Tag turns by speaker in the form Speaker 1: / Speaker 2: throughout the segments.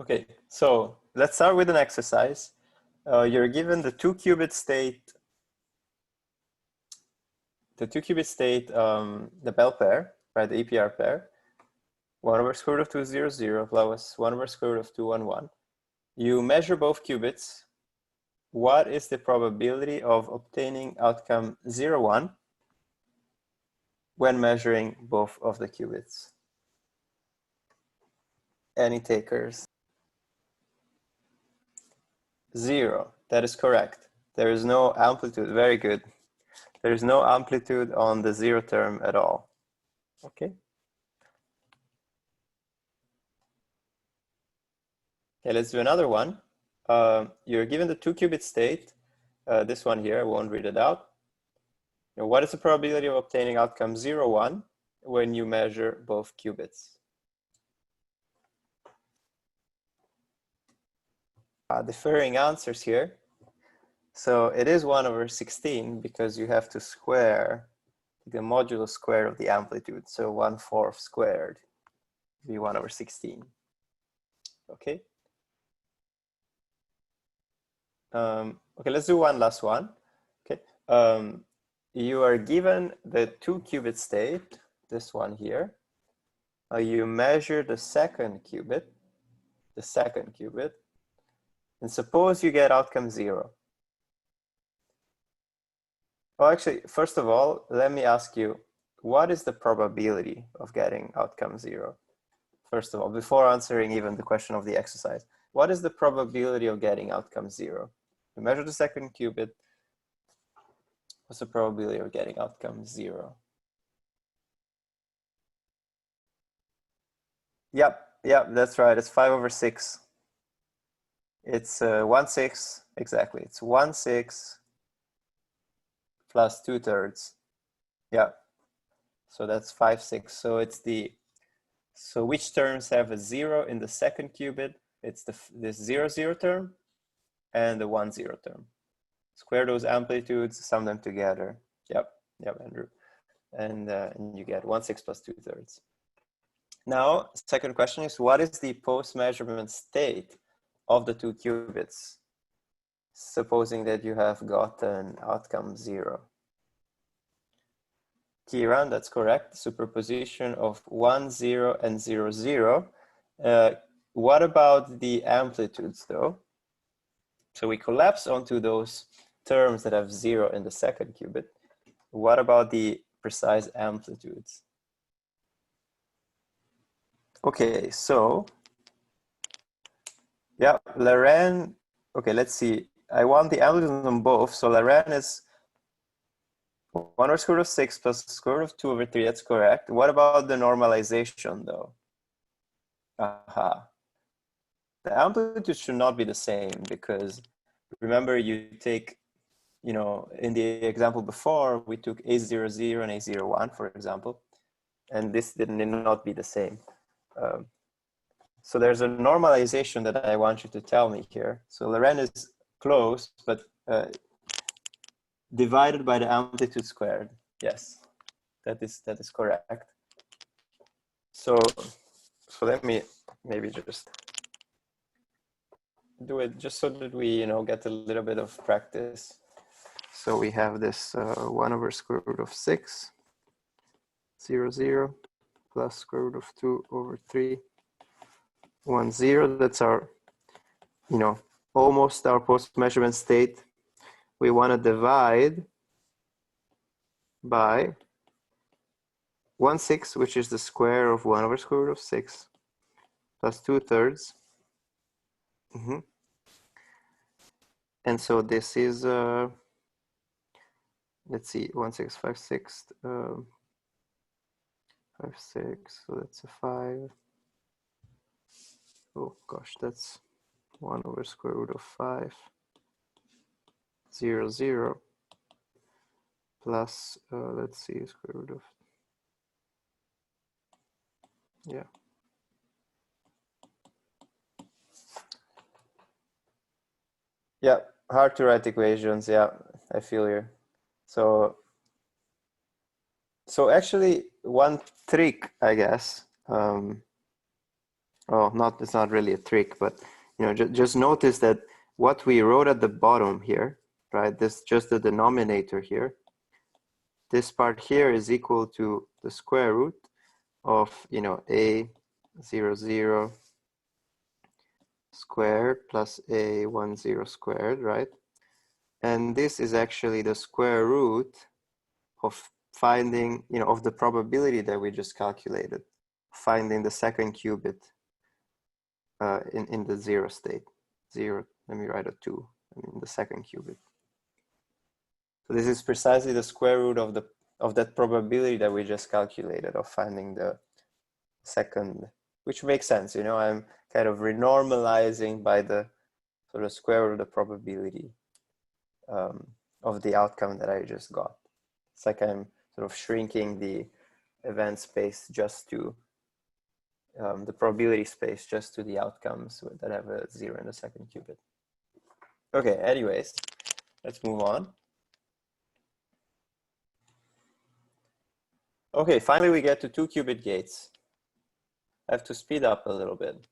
Speaker 1: Okay, so let's start with an exercise. You're given the 2-qubit state, the Bell pair, right, the EPR pair, 1 over square root of 2, 0, 0, plus 1 over square root of 2, 1, 1. You measure both qubits. What is the probability of obtaining outcome 0, 1 when measuring both of the qubits? Any takers? 0. That is correct. There is no amplitude. Very good. There is no amplitude on the 0 term at all. Okay. Okay, let's do another one. You're given the 2-qubit state. This one here, I won't read it out. Now, what is the probability of obtaining outcome 0, 1 when you measure both qubits? Differing answers here. So it is 1 over 16 because you have to square the modulo square of the amplitude. So 1/4 squared would be 1 over 16. Okay. Okay, let's do one last one. Okay. You are given the 2-qubit state, this one here. You measure the second qubit, and suppose you get outcome 0. Oh, actually, first of all, let me ask you, what is the probability of getting outcome 0? First of all, before answering even the question of the exercise, what is the probability of getting outcome 0? You measure the second qubit. What's the probability of getting outcome 0? Yep, that's right. It's 5 over 6. It's 1/6, exactly. It's 1/6 plus 2/3. Yeah. So that's 5/6. So it's so which terms have a 0 in the second qubit? It's this 0, 0 term and the 1, 0 term. Square those amplitudes, sum them together. Yep, Andrew. And you get 1/6 plus 2/3. Now, second question is, what is the post-measurement state of the 2 qubits, supposing that you have gotten outcome 0? Kieran, that's correct. Superposition of 1, 0, and 0, 0. What about the amplitudes, though? So we collapse onto those terms that have 0 in the second qubit. What about the precise amplitudes? Okay, so yeah, Lorraine, okay, let's see. I want the amplitude on both. So Lorraine is 1 over square root of 6 plus square root of 2 over 3. That's correct. What about the normalization, though? Aha. The amplitude should not be the same because remember you take, in the example before, we took A00 and A01, for example, and this did not be the same. So there's a normalization that I want you to tell me here. So Lorraine is close, but divided by the amplitude squared. Yes, that is correct. So let me maybe just do it just so that we get a little bit of practice. So we have this 1 over square root of 6, 0, 0, plus square root of 2 over 3, 1, 0. That's our, almost our post-measurement state. We want to divide by 1/6, which is the square of 1 over square root of 6, plus 2/3. And so this is, let's see, 1/6, 5/6, 5/6, so that's a 5. Oh gosh, that's 1 over square root of 5, 0, 0, plus, let's see, square root of, yeah. Yeah, hard to write equations, yeah, I feel you. So actually one trick, I guess, oh, it's not really a trick, but just notice that what we wrote at the bottom here, right? This just the denominator here. This part here is equal to the square root of a00 squared plus a10 squared, right? And this is actually the square root of finding, of the probability that we just calculated, finding the second qubit in the 0 state. 0, let me write a 2, the second qubit. So this is precisely the square root of that probability that we just calculated of finding the second, which makes sense. I'm kind of renormalizing by the sort of square root of the probability of the outcome that I just got. It's like I'm sort of shrinking the event space just to the probability space just to the outcomes that have a 0 in the second qubit. Okay, anyways, let's move on. Okay, finally we get to 2-qubit gates. I have to speed up a little bit.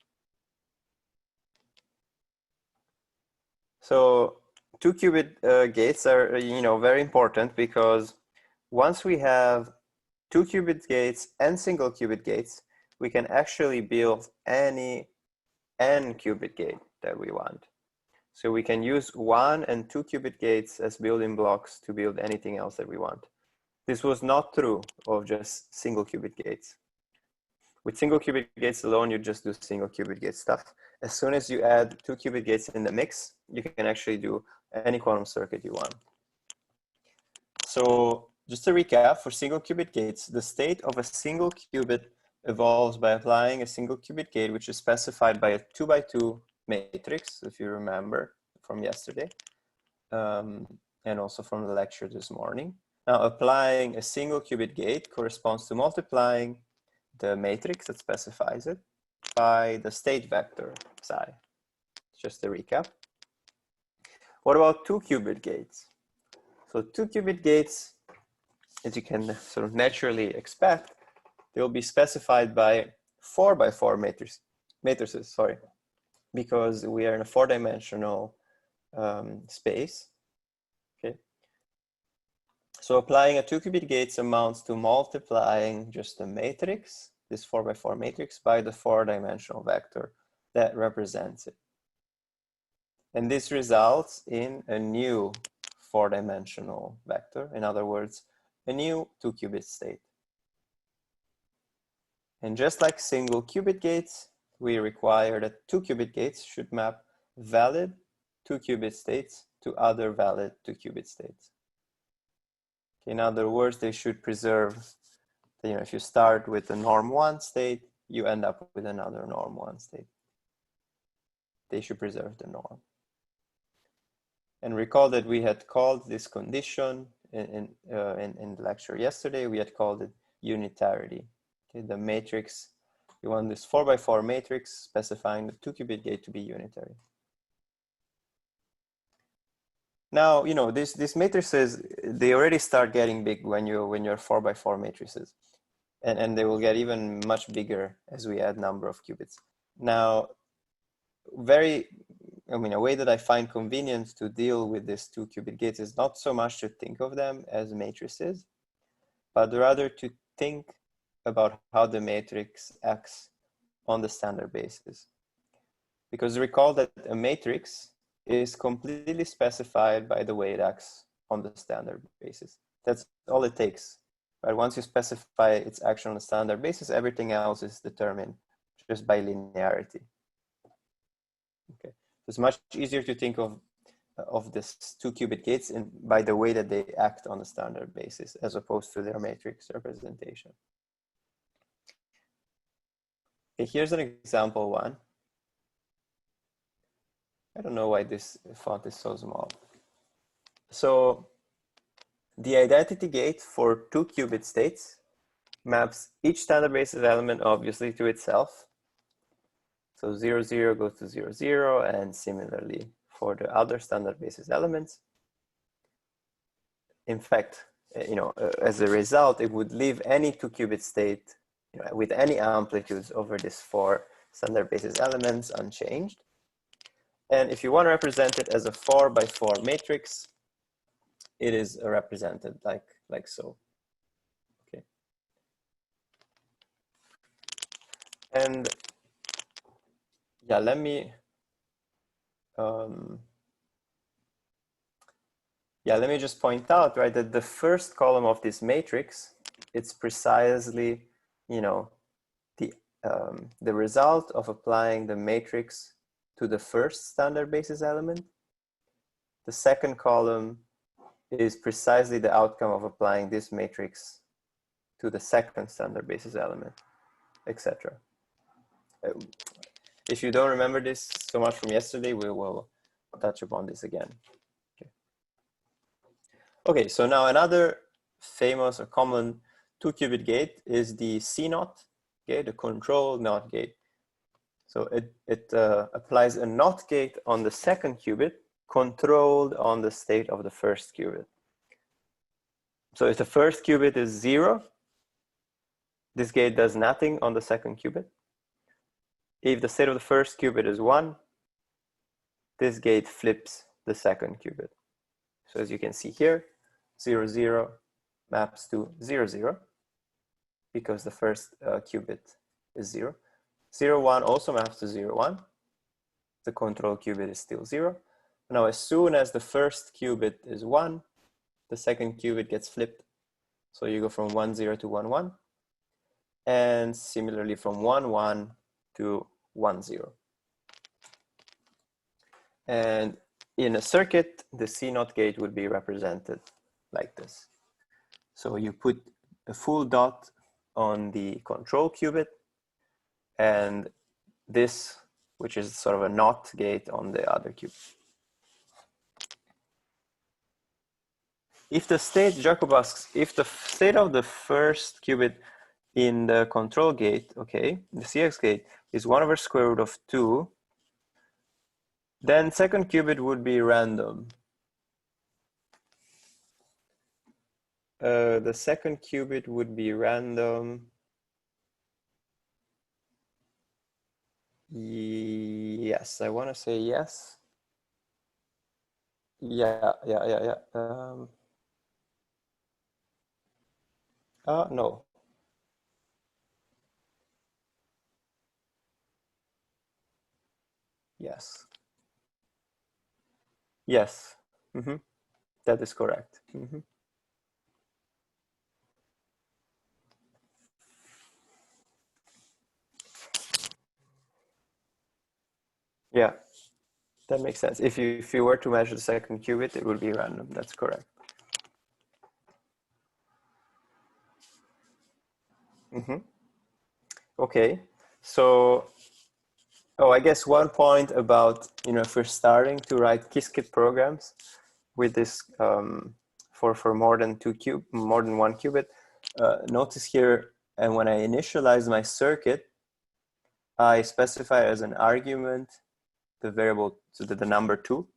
Speaker 1: So 2-qubit gates are, very important because once we have 2-qubit gates and single-qubit gates, we can actually build any n-qubit gate that we want. So we can use 1 and 2-qubit gates as building blocks to build anything else that we want. This was not true of just single-qubit gates. With single-qubit gates alone, you just do single-qubit gate stuff. As soon as you add 2-qubit gates in the mix, you can actually do any quantum circuit you want. So just to recap, for single-qubit gates, the state of a single qubit evolves by applying a single-qubit gate, which is specified by a 2x2 matrix, if you remember from yesterday, and also from the lecture this morning. Now, applying a single-qubit gate corresponds to multiplying the matrix that specifies it by the state vector psi. Just a recap. What about 2-qubit gates? So 2-qubit gates, as you can sort of naturally expect, they'll be specified by 4x4 matrices, because we are in a 4-dimensional space. Okay. So applying a 2-qubit gates amounts to multiplying just the matrix, this 4x4 matrix, by the 4-dimensional vector that represents it. And this results in a new 4-dimensional vector. In other words, a new 2-qubit state. And just like single qubit gates, we require that 2-qubit gates should map valid 2-qubit states to other valid 2-qubit states. In other words, they should preserve, if you start with the norm 1 state, you end up with another norm 1 state. They should preserve the norm. And recall that we had called this condition in the lecture yesterday, we had called it unitarity. Okay, the matrix, you want this 4x4 matrix specifying the 2-qubit gate to be unitary. Now, these matrices, they already start getting big when you're 4x4 matrices. And they will get even much bigger as we add number of qubits. Now, a way that I find convenient to deal with these 2-qubit gates is not so much to think of them as matrices, but rather to think about how the matrix acts on the standard basis. Because recall that a matrix is completely specified by the way it acts on the standard basis. That's all it takes. But once you specify its action on the standard basis, everything else is determined just by linearity. Okay, it's much easier to think of this 2-qubit gates by the way that they act on the standard basis, as opposed to their matrix representation. Okay, here's an example one. I don't know why this font is so small. So the identity gate for 2-qubit states maps each standard basis element obviously to itself. So 0, 0 goes to 0, 0, and similarly for the other standard basis elements. In fact, as a result, it would leave any 2-qubit state with any amplitudes over this 4 standard basis elements unchanged. And if you want to represent it as a 4 by 4 matrix, it is represented like so. Okay. And yeah, let me just point out, right, that the first column of this matrix, it's precisely, you know, the result of applying the matrix to the first standard basis element. The second column is precisely the outcome of applying this matrix to the second standard basis element, etc. If you don't remember this so much from yesterday, we will touch upon this again. Okay, so now another famous or common 2-qubit gate is the C-NOT gate, the control NOT gate. So it applies a NOT gate on the second qubit, controlled on the state of the first qubit. So if the first qubit is 0, this gate does nothing on the second qubit. If the state of the first qubit is 1, this gate flips the second qubit. So as you can see here, 0, 0 maps to 0, 0 because the first qubit is 0. 0, 1 also maps to 0, 1. The control qubit is still 0. Now, as soon as the first qubit is 1, the second qubit gets flipped. So you go from 1, 0 to 1, 1. And similarly from 1, 1 to 1, 0. And in a circuit, the C-NOT gate would be represented like this. So you put a full dot on the control qubit, and this, which is sort of a NOT gate, on the other qubit. If the state, Jacob asks, if the state of the first qubit in the control gate, okay, the CX gate, is 1 over square root of 2, then second qubit would be random. The second qubit would be random. Yes, I want to say yes. Yeah. No. Yes. Yes. Mm-hmm. That is correct. Mm-hmm. Yeah, that makes sense. If you were to measure the second qubit, it would be random. That's correct. Mm-hmm. Okay, so I guess one point about, if we're starting to write Qiskit programs with this for more than one qubit, notice here, and when I initialize my circuit, I specify as an argument the variable, so the number 2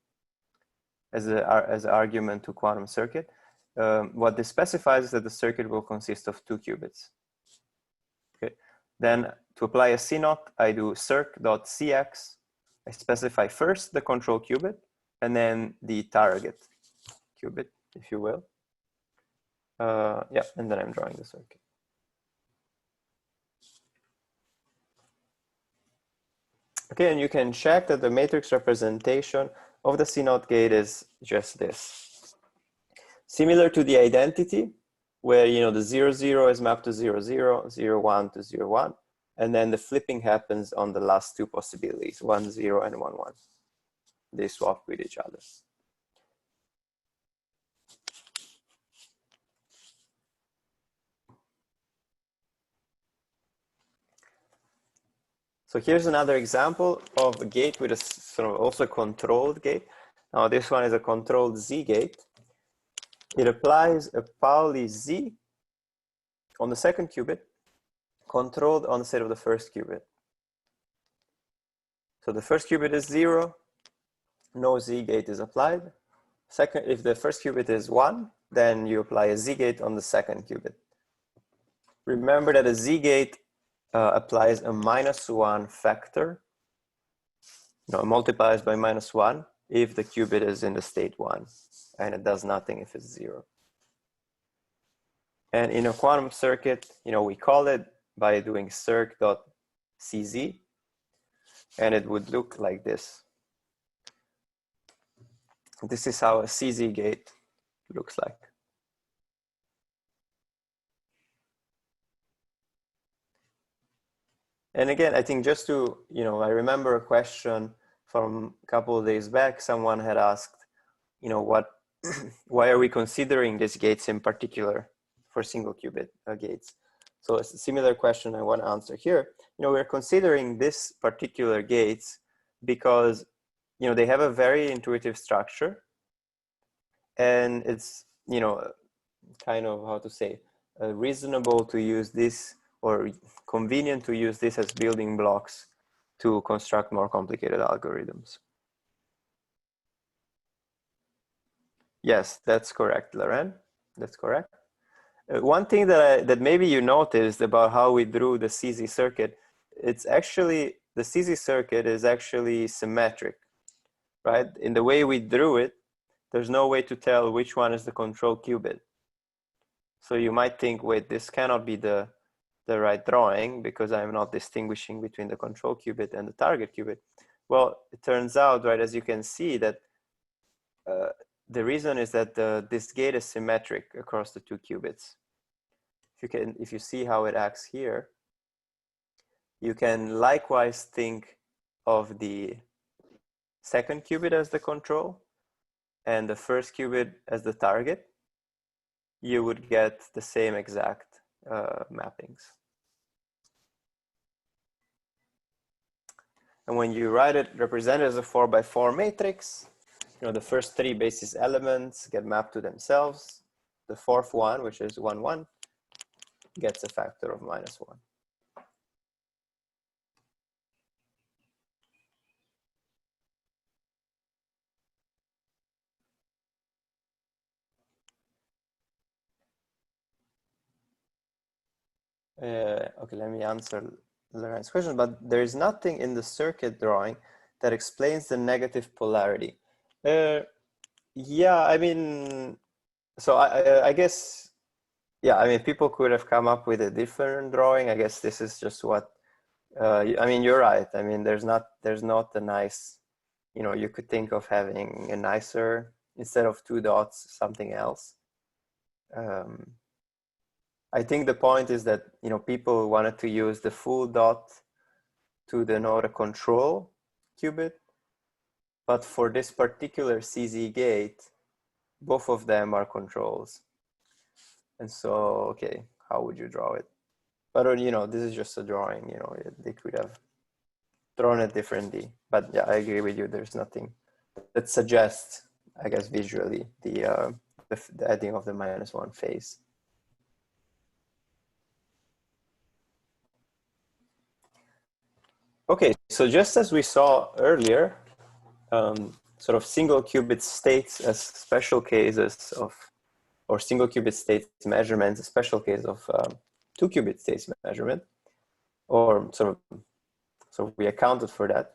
Speaker 1: as an argument to quantum circuit. What this specifies is that the circuit will consist of 2 qubits. Okay. Then to apply a C-NOT, I do circ.cx. I specify first the control qubit and then the target qubit, if you will. Yeah, and then I'm drawing the circuit. Okay, and you can check that the matrix representation of the C-NOT gate is just this. Similar to the identity, where the 0, 0 is mapped to 0, 0, 0, 1 to 0, 1, and then the flipping happens on the last 2 possibilities, 1, 0, and 1, 1. They swap with each other. So here's another example of a gate with a sort of also controlled gate. Now this one is a controlled Z gate. It applies a Pauli Z on the second qubit, controlled on the state of the first qubit. So the first qubit is 0, no Z gate is applied. Second, if the first qubit is 1, then you apply a Z gate on the second qubit. Remember that a Z gate applies a -1 factor, multiplies by -1 if the qubit is in the state 1, and it does nothing if it's 0. And in a quantum circuit, we call it by doing circ.cz, and it would look like this. This is how a CZ gate looks like. And again, I think just to, I remember a question from a couple of days back. Someone had asked, why are we considering these gates in particular for single qubit gates? So it's a similar question I want to answer here. We're considering this particular gates because, they have a very intuitive structure, and it's, kind of, how to say, reasonable to use this, or convenient to use this as building blocks to construct more complicated algorithms. Yes, that's correct, Loren. That's correct. One thing that maybe you noticed about how we drew the CZ circuit, it's actually, the CZ circuit is actually symmetric, right? In the way we drew it, there's no way to tell which one is the control qubit. So you might think, wait, this cannot be the right drawing because I'm not distinguishing between the control qubit and the target qubit. Well, it turns out, right, as you can see, that the reason is that this gate is symmetric across the two qubits. If you see how it acts here, you can likewise think of the second qubit as the control and the first qubit as the target. You would get the same exact mappings. And when you write it represented as a 4x4 matrix, the first 3 basis elements get mapped to themselves. The fourth one, which is 1, 1, gets a factor of -1. Okay, let me answer Loren's question, but there is nothing in the circuit drawing that explains the negative polarity. Yeah, I mean, so I guess, yeah, I mean, people could have come up with a different drawing. I guess this is just what, I mean, you're right. I mean, there's not a nice, you could think of having a nicer, instead of 2 dots, something else. I think the point is that, people wanted to use the full dot to denote a control qubit, but for this particular CZ gate, both of them are controls. And so, okay, how would you draw it? But, this is just a drawing, they could have drawn it differently. But yeah, I agree with you. There's nothing that suggests, I guess, visually the adding of the -1 phase. Okay, so just as we saw earlier, sort of single qubit states as special cases of, or single qubit states measurements, a special case of 2 qubit states measurement, or sort of we accounted for that.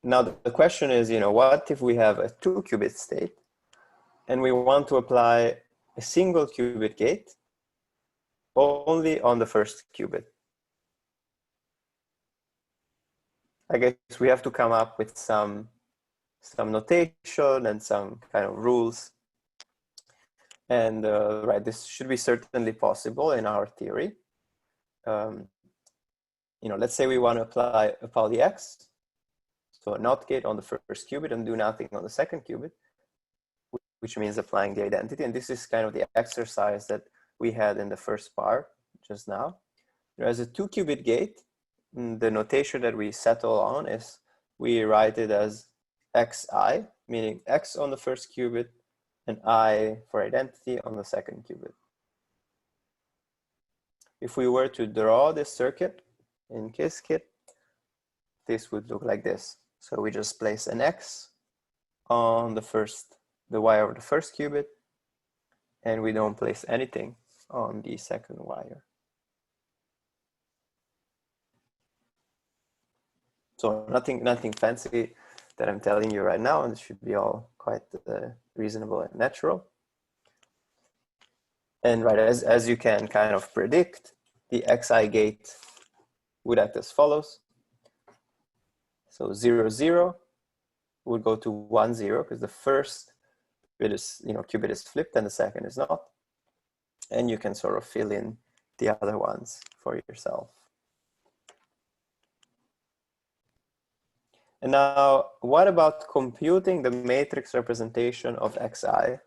Speaker 1: Now the question is, what if we have a 2 qubit state and we want to apply a single qubit gate only on the first qubit? I guess we have to come up with some notation and some kind of rules. And right, this should be certainly possible in our theory. Let's say we want to apply a Pauli X, so a NOT gate on the first qubit and do nothing on the second qubit, which means applying the identity. And this is kind of the exercise that we had in the first part just now. As a 2 qubit gate, the notation that we settle on is we write it as xi, meaning x on the first qubit and I for identity on the second qubit. If we were to draw this circuit in Qiskit, this would look like this. So we just place an x on the wire of the first qubit, and we don't place anything on the second wire. So nothing fancy that I'm telling you right now, and it should be all quite reasonable and natural. And right, as you can kind of predict, the xi gate would act as follows. So 0, 0 would go to 1, 0, because the first bit is, qubit is flipped and the second is not. And you can sort of fill in the other ones for yourself. And now, what about computing the matrix representation of xi?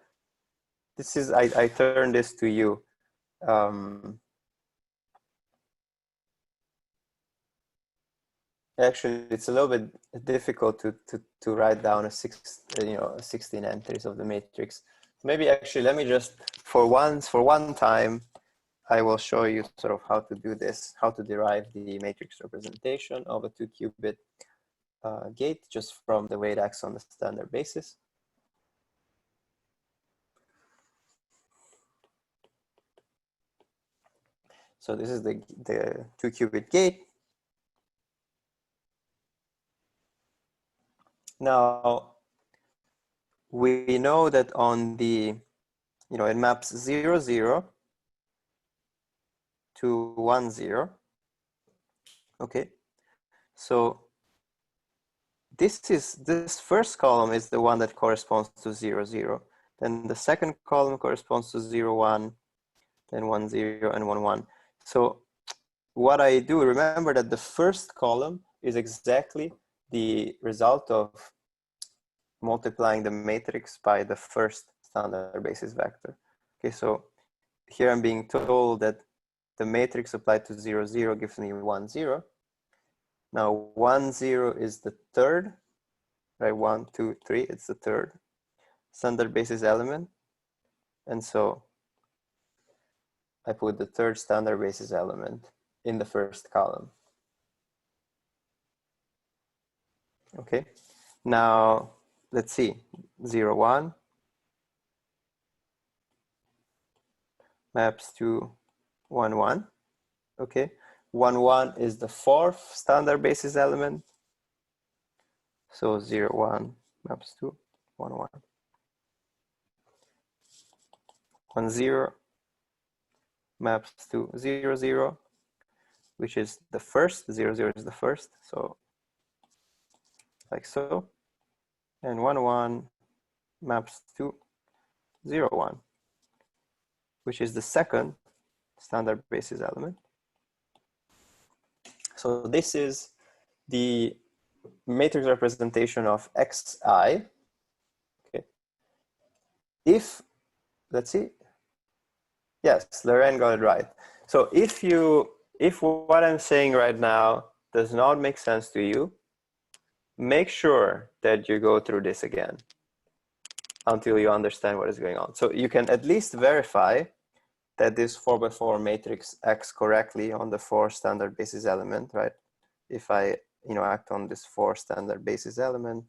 Speaker 1: This is, I turn this to you. Actually, it's a little bit difficult to write down a 16 entries of the matrix. Maybe actually, let me just, for one time, I will show you sort of how to do this, how to derive the matrix representation of a 2-qubit gate just from the way it acts on the standard basis. So this is the 2-qubit gate. Now, we know that on the, it maps 0, 0 to 1, 0. Okay, so this first column is the one that corresponds to 0, 0. Then the second column corresponds to 0, 1, then 1, 0, and 1, 1. So what I do, remember that the first column is exactly the result of multiplying the matrix by the first standard basis vector. Okay, so here I'm being told that the matrix applied to 0, 0 gives me 1, 0. Now 1, 0 is the third, right? 1, 2, 3, it's the third standard basis element. And so I put the third standard basis element in the first column. Okay, now let's see, 0, 1 maps to 1, 1. Okay, 1, 1 is the fourth standard basis element. So 0, 1 maps to 1, 1. 1, 0 maps to 0, 0, which is the first. 0, 0 is the first. So like so. And 1, 1 maps to 0, 1, which is the second standard basis element. So this is the matrix representation of xi. Okay. If, let's see, yes, Loren got it right. So if what I'm saying right now does not make sense to you, make sure that you go through this again until you understand what is going on. So you can at least verify that this 4x4 matrix acts correctly on the 4 standard basis element, right? If I, act on this 4 standard basis element,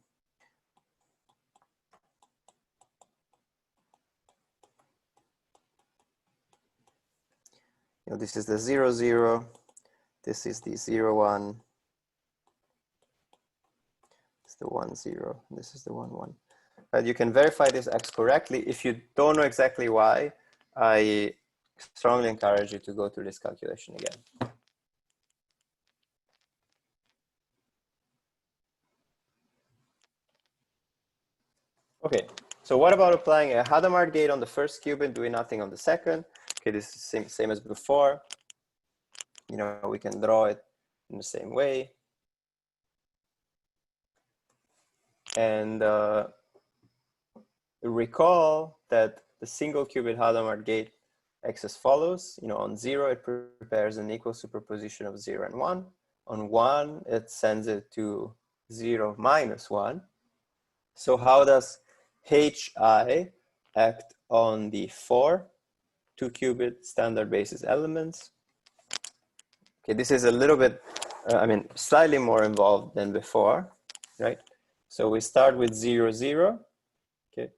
Speaker 1: this is the 0, 0, this is the 0, 1, it's the 1, 0, this is the 1, 1. But you can verify this acts correctly. If you don't know exactly why, I strongly encourage you to go through this calculation again. Okay, so what about applying a Hadamard gate on the first qubit, doing nothing on the second? Okay, this is same as before. We can draw it in the same way. And recall that the single qubit Hadamard gate acts as follows. On 0, it prepares an equal superposition of 0 and 1. On 1, it sends it to 0 minus 1. So how does HI act on the 4 2-qubit standard basis elements? Okay, this is a little bit, slightly more involved than before, right? So we start with 0, 0. Okay,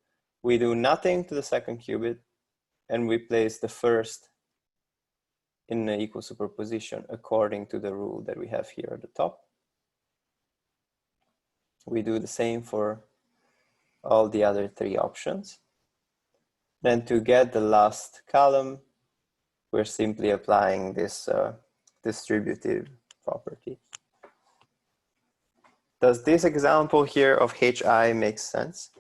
Speaker 1: we do nothing to the second qubit, and we place the first in an equal superposition according to the rule that we have here at the top. We do the same for all the other three options. Then to get the last column, we're simply applying this distributive property. Does this example here of HI make sense?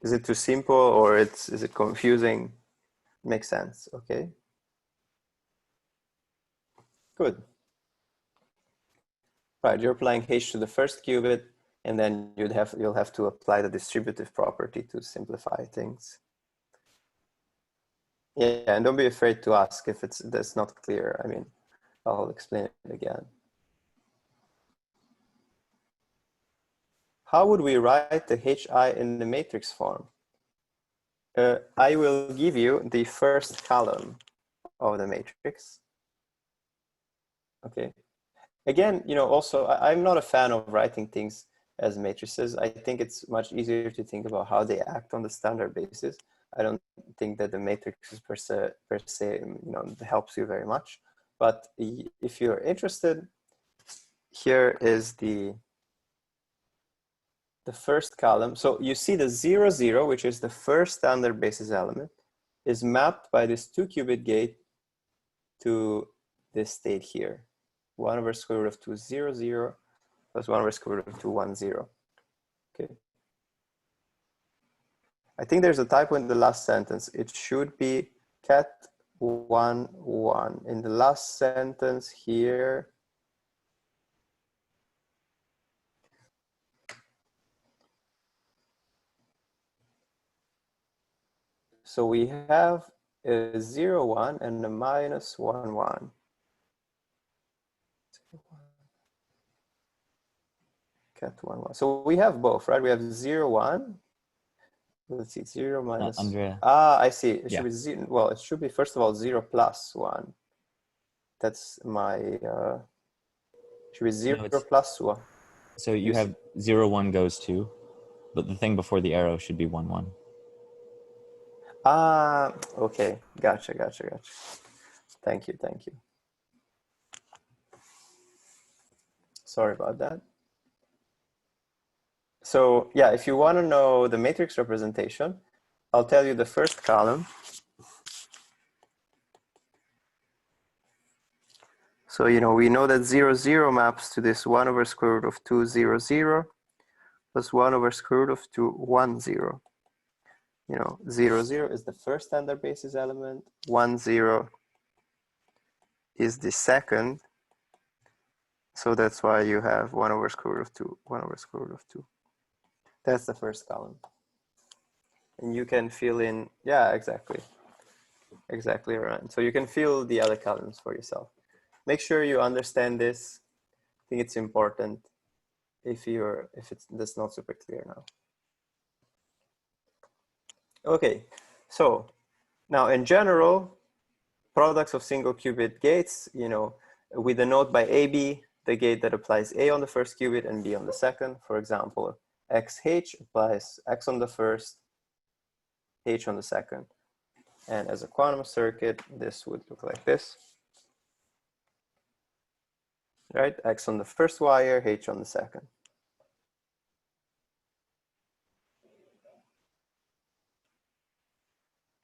Speaker 1: Is it too simple, or is it confusing? Makes sense, okay. Good. Right, you're applying H to the first qubit, and then you'll have to apply the distributive property to simplify things. Yeah, and don't be afraid to ask if that's not clear. I mean, I'll explain it again. How would we write the HI in the matrix form? I will give you the first column of the matrix. Okay. Again, also, I'm not a fan of writing things as matrices. I think it's much easier to think about how they act on the standard basis. I don't think that the matrix per se helps you very much. But if you're interested, here is the first column. So you see the 0, 0, which is the first standard basis element, is mapped by this 2-qubit gate to this state here. 1 over square root of 2, 0, 0, plus 1 over square root of 2, 1, 0. Okay. I think there's a typo in the last sentence. It should be cat 1, 1. In the last sentence here, so we have a 0, 1 and a minus 1, 1. Cat 1, 1. So we have both, right? We have 0, 1. Let's see, 0 minus.
Speaker 2: Andrea.
Speaker 1: I see. It should
Speaker 2: Yeah.
Speaker 1: be 0. Well, it should be, first of all, 0 plus 1. That's my, should be 0 plus 1.
Speaker 2: So you have 0, 1 goes 2, but the thing before the arrow should be 1, 1.
Speaker 1: Ah, okay. Gotcha. Thank you. Sorry about that. So yeah, if you want to know the matrix representation, I'll tell you the first column. So, we know that 0, 0 maps to this 1 over square root of 2, 0, 0, plus 1 over square root of 2, 1, 0. 0, 0 is the first standard basis element. 1, 0 is the second. So that's why you have 1 over square root of 2, 1 over square root of 2. That's the first column. And you can fill in, yeah, exactly right. So you can fill the other columns for yourself. Make sure you understand this. I think it's important if that's not super clear now. Okay, so now in general, products of single qubit gates, we denote by AB the gate that applies A on the first qubit and B on the second. For example, XH applies X on the first, H on the second. And as a quantum circuit, this would look like this. Right, X on the first wire, H on the second.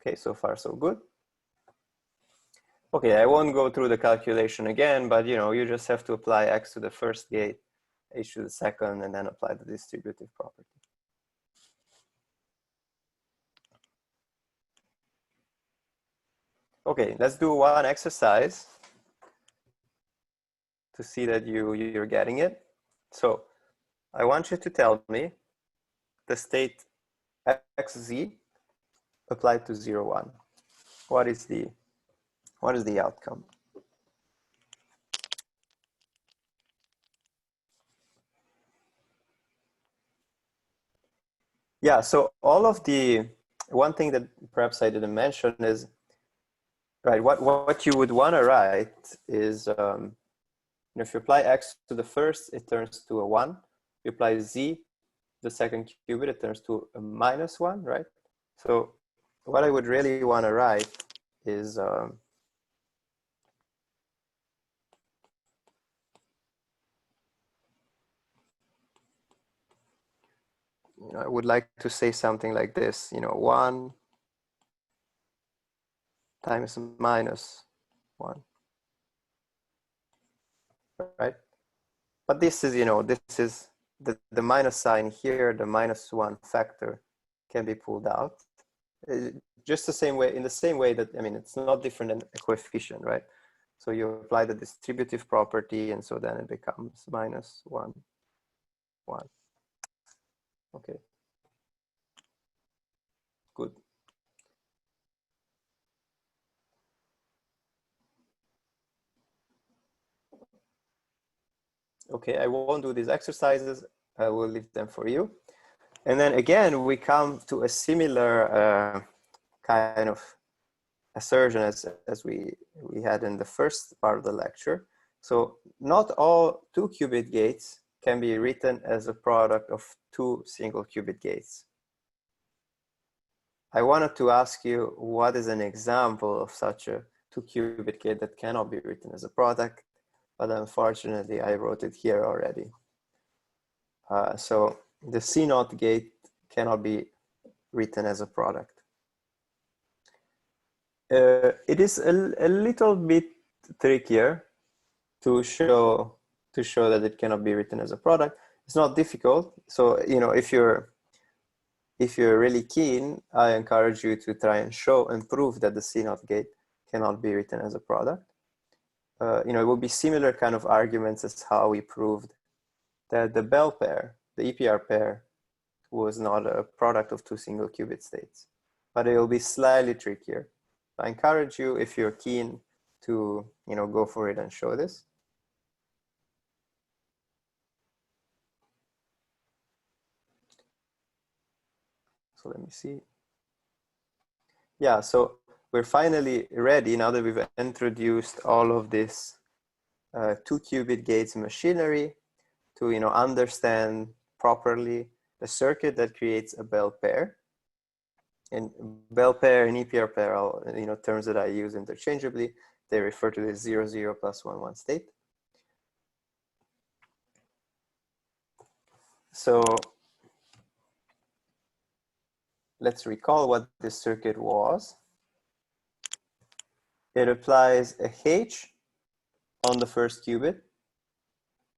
Speaker 1: Okay, so far so good. Okay, I won't go through the calculation again, but you just have to apply X to the first gate, H to the second, and then apply the distributive property. Okay, let's do one exercise to see that you're getting it. So I want you to tell me the state XZ applied to 0, 1. What is the outcome? Yeah, so one thing that perhaps I didn't mention is, right, what you would want to write is, if you apply X to the first, it turns to a 1. You apply Z, the second qubit, it turns to a minus 1, right? So what I would really want to write is, I would like to say something like this, 1 times minus 1, right? But this is, this is the minus sign here, the -1 factor can be pulled out. Just the same way, in the same way that, it's not different than a coefficient, right? So you apply the distributive property, and so then it becomes -1, 1. Okay. Good. Okay, I won't do these exercises. I will leave them for you. And then again, we come to a similar kind of assertion as we had in the first part of the lecture. So not all 2-qubit gates can be written as a product of 2 single-qubit gates. I wanted to ask you, what is an example of such a 2-qubit gate that cannot be written as a product? But unfortunately, I wrote it here already. So the C0 gate cannot be written as a product. It is a little bit trickier to show that it cannot be written as a product. It's not difficult. So if you're really keen, I encourage you to try and show and prove that the C0 gate cannot be written as a product. It will be similar kind of arguments as how we proved that the Bell pair, the EPR pair, was not a product of 2 single-qubit states, but it will be slightly trickier. I encourage you, if you're keen, to go for it and show this. So let me see. Yeah, so we're finally ready now that we've introduced all of this 2-qubit gates machinery to understand properly the circuit that creates a Bell pair. And Bell pair and EPR pair are terms that I use interchangeably. They refer to the 0, 0 plus 1, 1 state. So let's recall what this circuit was. It applies a H on the first qubit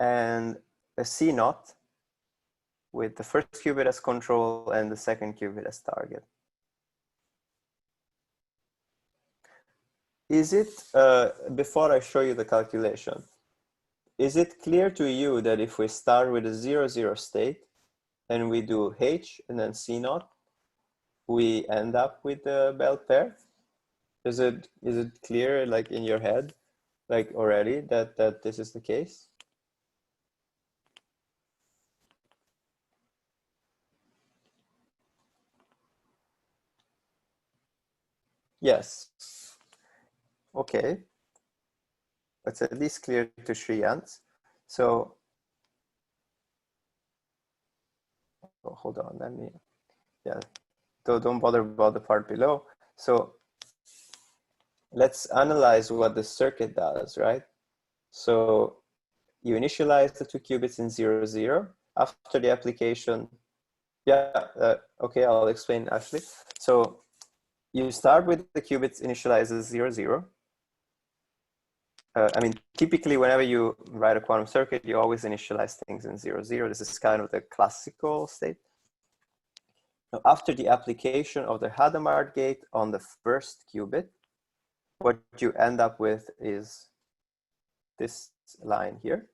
Speaker 1: and a C0 with the first qubit as control and the second qubit as target. Is it, before I show you the calculation, is it clear to you that if we start with a 0, 0 state and we do H and then C0, we end up with the Bell pair? Is it clear, like in your head, like already that this is the case? Yes. Okay. It's at least clear to Shriyant. So, hold on, let me, yeah, don't bother about the part below. So let's analyze what the circuit does, right? So you initialize the 2 qubits in 0, 0. After the application, okay, I'll explain actually. So you start with the qubits initialized as 0, 0. Typically whenever you write a quantum circuit, you always initialize things in 0, 0. This is kind of the classical state. Now, after the application of the Hadamard gate on the first qubit, what you end up with is this line here.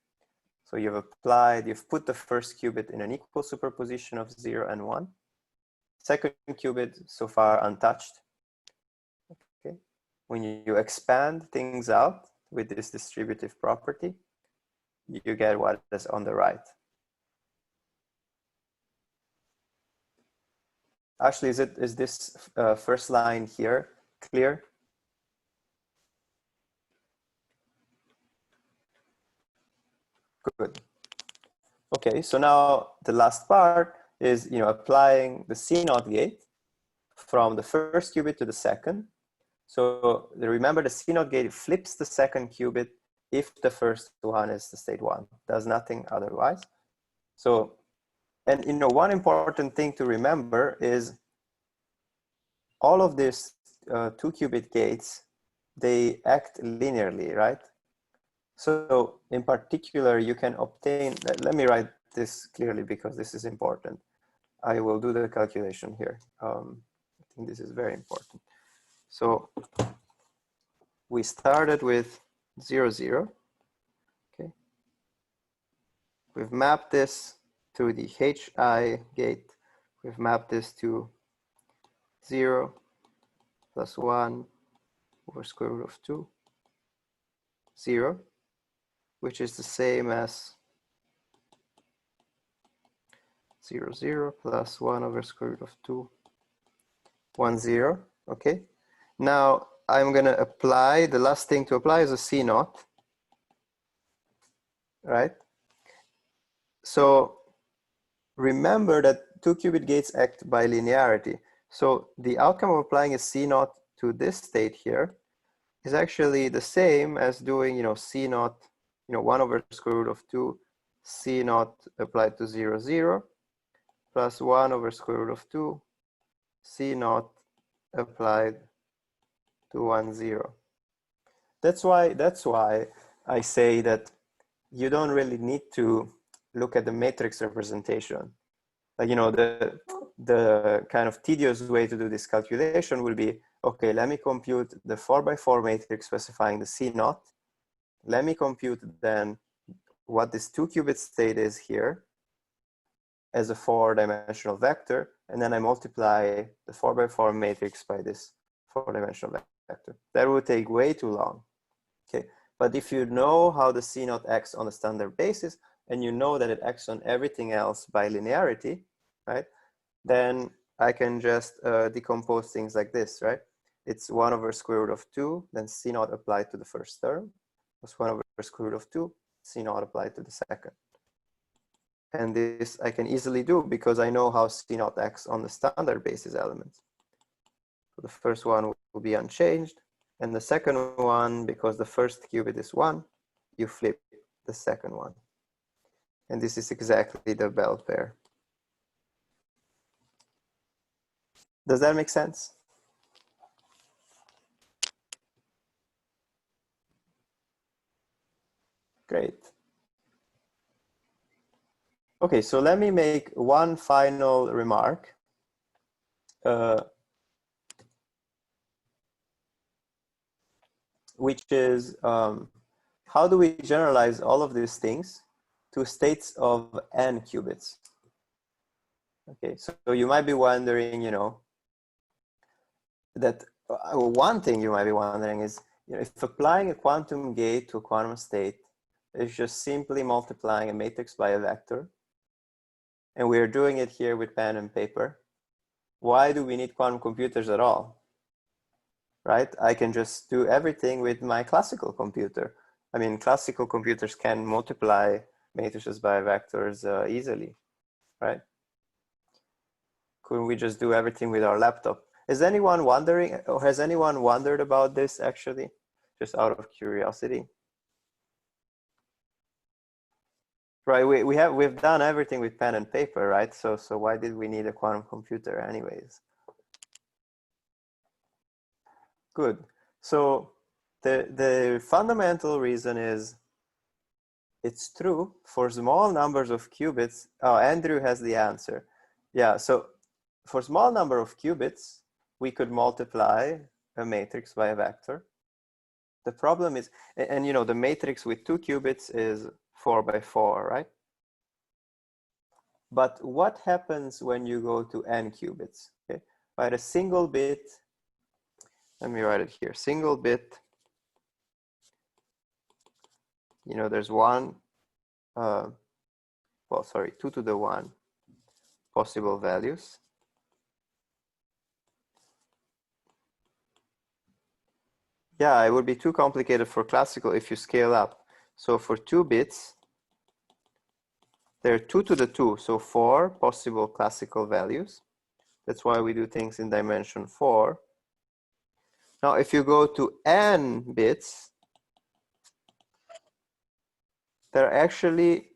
Speaker 1: So you've put the first qubit in an equal superposition of 0 and 1. Second qubit, so far untouched. Okay. When you expand things out with this distributive property, you get what is on the right. Actually, is this first line here clear? Good. Okay, so now the last part is applying the C0 gate from the first qubit to the second. So remember, the C0 gate flips the second qubit if the first one is the state 1, does nothing otherwise. So And you know, one important thing to remember is all of these 2-qubit gates, they act linearly, right? So in particular, you can obtain, let me write this clearly because this is important. I will do the calculation here. I think this is very important. So we started with 0, 0. Okay. We've mapped this to the HI gate. We've mapped this to 0 plus 1 over square root of 2, 0, which is the same as 0, 0 plus 1 over square root of 2, 1, 0. Okay. Now I'm going to apply, the last thing to apply is a C naught, right? So remember that 2-qubit gates act by linearity. So the outcome of applying a C naught to this state here is actually the same as doing, you know, C naught, you know, 1 over square root of 2, C naught applied to 0, 0, plus 1 over square root of 2, C naught applied to 1, 0. That's why I say that you don't really need to look at the matrix representation. Like, you know, the kind of tedious way to do this calculation will be, okay, let me compute the 4x4 matrix specifying the C naught. Let me compute then what this 2-qubit state is here as a 4-dimensional vector, and then I multiply the 4x4 matrix by this 4-dimensional vector. That would take way too long. Okay, but if you know how the C naught acts on a standard basis, and you know that it acts on everything else by linearity, right? Then I can just decompose things like this, right? It's 1 over square root of 2, then C naught applied to the first term, plus 1 over square root of 2, C naught applied to the second. And this I can easily do because I know how C naught acts on the standard basis elements. So the first one will be unchanged. And the second one, because the first qubit is 1, you flip the second one. And this is exactly the Bell pair. Does that make sense? Great. Okay, so let me make one final remark. Which is, how do we generalize all of these things to states of n qubits? Okay, so you might be wondering, you know, that one thing you might be wondering is, you know, if applying a quantum gate to a quantum state is just simply multiplying a matrix by a vector, and we're doing it here with pen and paper, why do we need quantum computers at all? Right? I can just do everything with my classical computer. I mean, classical computers can multiply matrices by vectors easily, right? Couldn't we just do everything with our laptop? Is anyone wondering, or has anyone wondered about this actually? Just out of curiosity. Right, we've done everything with pen and paper, right? So why did we need a quantum computer anyways? Good. So the fundamental reason is, it's true for small numbers of qubits. Oh, Andrew has the answer. Yeah, so for small number of qubits, we could multiply a matrix by a vector. The problem is, and you know, the matrix with 2 qubits is 4 by 4, right? But what happens when you go to n qubits? Okay, by a single bit, let me write it here, single bit, you know, there's one, well, sorry, 2 to the 1 possible values. Yeah, it would be too complicated for classical if you scale up. So for 2 bits, there are 2 to the 2, so 4 possible classical values. That's why we do things in dimension 4. Now, if you go to n bits, there are actually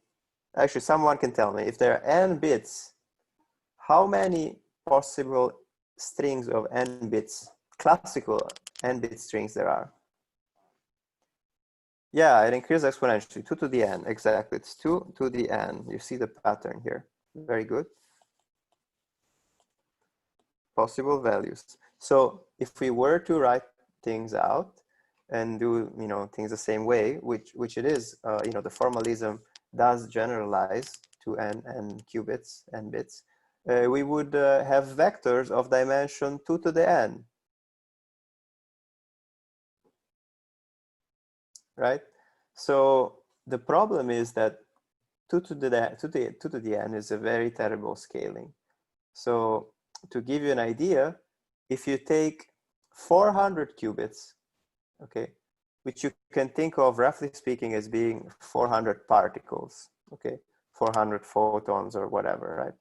Speaker 1: actually someone can tell me, if there are n bits, how many possible strings of n bits, classical n bit strings there are? Yeah, it increases exponentially, 2 to the n, exactly. It's 2 to the n. You see the pattern here. Very good. Possible values. So if we were to write things out and do, you know, things the same way, which it is, you know, the formalism does generalize to n qubits, n bits, we would have vectors of dimension 2 to the n, right? So the problem is that 2 to the n is a very terrible scaling. So to give you an idea, if you take 400 qubits, okay, which you can think of roughly speaking as being 400 particles, okay, 400 photons or whatever, right?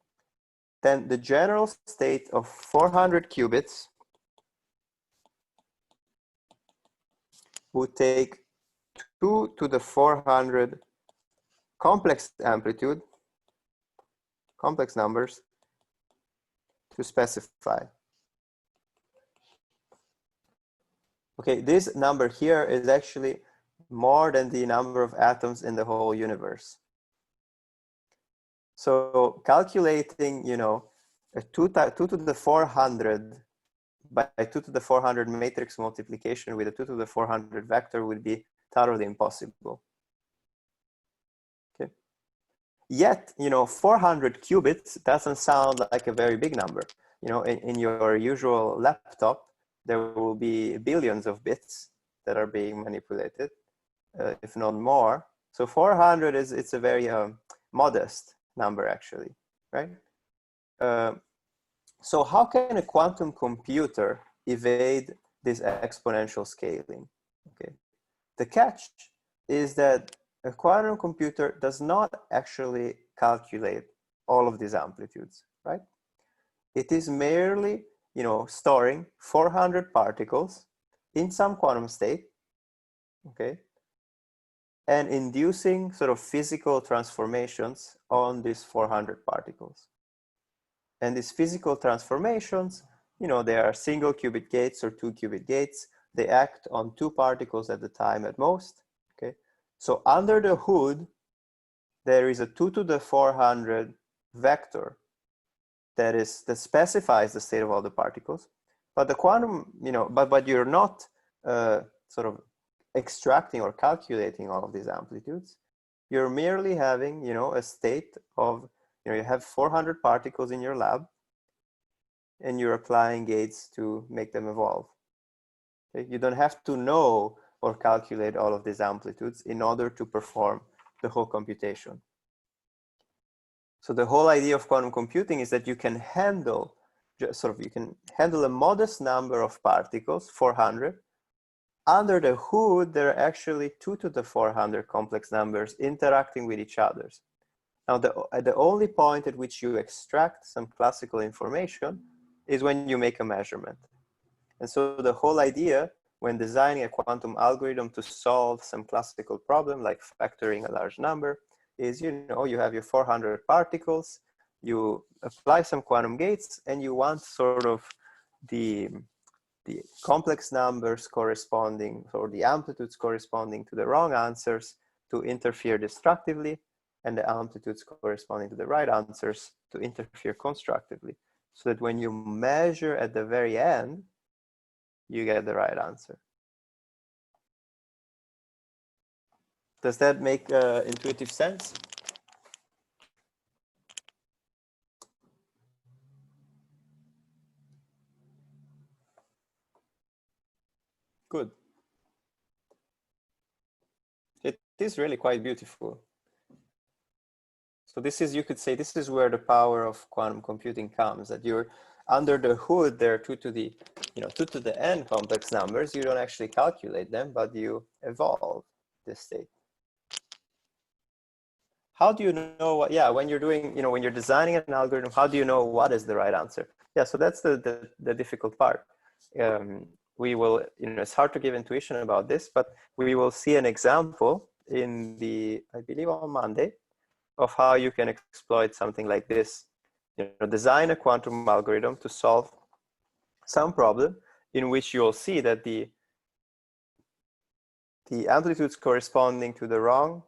Speaker 1: Then the general state of 400 qubits would take 2 to the 400 complex amplitude, complex numbers to specify. Okay, this number here is actually more than the number of atoms in the whole universe. So calculating, you know, a 2 to the 400 by 2 to the 400 matrix multiplication with a 2 to the 400 vector would be totally impossible. Okay. Yet, you know, 400 qubits doesn't sound like a very big number. You know, in your usual laptop, there will be billions of bits that are being manipulated, if not more. So 400 it's a very modest number actually, right? So how can a quantum computer evade this exponential scaling? Okay, the catch is that a quantum computer does not actually calculate all of these amplitudes, right? It is merely, you know, storing 400 particles in some quantum state, okay, and inducing sort of physical transformations on these 400 particles. And these physical transformations, you know, they are single qubit gates or 2 qubit gates. They act on 2 particles at a time at most, okay? So under the hood, there is a 2 to the 400 vector that specifies the state of all the particles. But the quantum, you know, but you're not sort of extracting or calculating all of these amplitudes. You're merely having, you know, a state of, you know, you have 400 particles in your lab and you're applying gates to make them evolve. Okay? You don't have to know or calculate all of these amplitudes in order to perform the whole computation. So the whole idea of quantum computing is that you can handle, you can handle a modest number of particles, 400. Under the hood, there are actually 2 to the 400 complex numbers interacting with each other. Now, the only point at which you extract some classical information is when you make a measurement. And so the whole idea when designing a quantum algorithm to solve some classical problem like factoring a large number is, you know, you have your 400 particles, you apply some quantum gates, and you want sort of the complex numbers corresponding, or the amplitudes corresponding to the wrong answers to interfere destructively, and the amplitudes corresponding to the right answers to interfere constructively, so that when you measure at the very end, you get the right answer. Does that make intuitive sense? Good. It is really quite beautiful. So this is, you could say, this is where the power of quantum computing comes, that you're under the hood, there are 2 to the, you know, 2 to the n complex numbers. You don't actually calculate them, but you evolve this state. How do you know what, yeah, when you're doing, you know, when you're designing an algorithm, how do you know what is the right answer? Yeah, so that's the difficult part. We will, you know, it's hard to give intuition about this, but we will see an example in the, I believe on Monday, of how you can exploit something like this. You know, design a quantum algorithm to solve some problem in which you'll see that the amplitudes corresponding to the wrong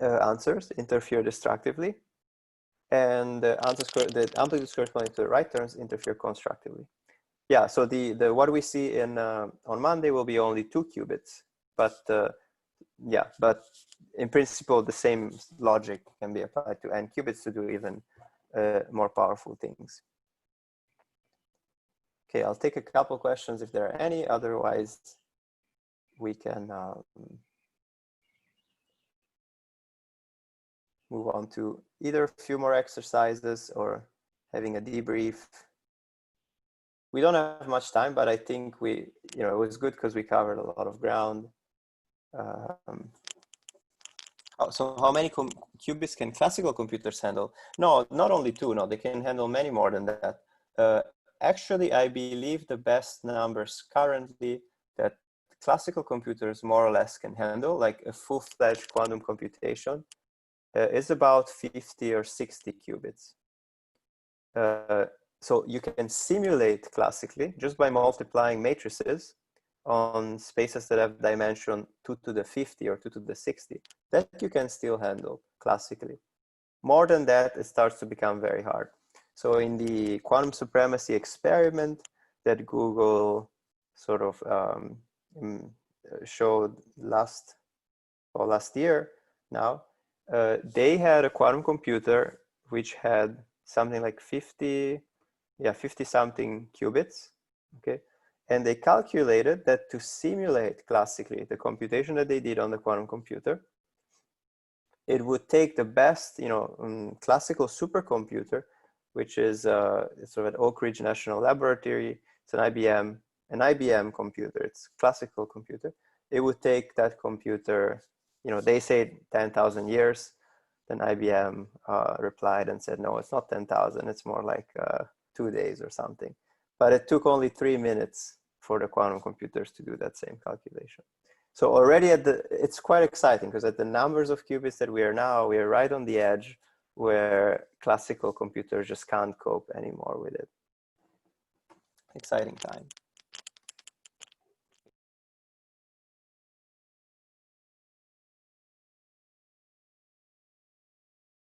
Speaker 1: answers interfere destructively, and the amplitudes corresponding to the right terms interfere constructively. Yeah, so the what we see in on Monday will be only 2 qubits, but yeah, but in principle the same logic can be applied to n qubits to do even more powerful things. Okay, I'll take a couple questions if there are any. Otherwise, we can move on to either a few more exercises or having a debrief. We don't have much time, but I think it was good because we covered a lot of ground. So how many qubits can classical computers handle? No, not only 2, no, they can handle many more than that. Actually, I believe the best numbers currently that classical computers more or less can handle, like a full-fledged quantum computation, is about 50 or 60 qubits. So you can simulate classically just by multiplying matrices on spaces that have dimension 2 to the 50 or 2 to the 60. That you can still handle classically. More than that, it starts to become very hard. So in the quantum supremacy experiment that Google sort of showed last year now, they had a quantum computer which had something like 50 something qubits, okay? And they calculated that to simulate classically the computation that they did on the quantum computer, it would take the best, classical supercomputer, which is sort of at Oak Ridge National Laboratory. It's an IBM computer. It's a classical computer. It would take that computer, they say 10,000 years. Then IBM replied and said, no, it's not 10,000. It's more like 2 days or something. But it took only 3 minutes for the quantum computers to do that same calculation. So already it's quite exciting because at the numbers of qubits that we are now, we are right on the edge where classical computers just can't cope anymore with it. Exciting time.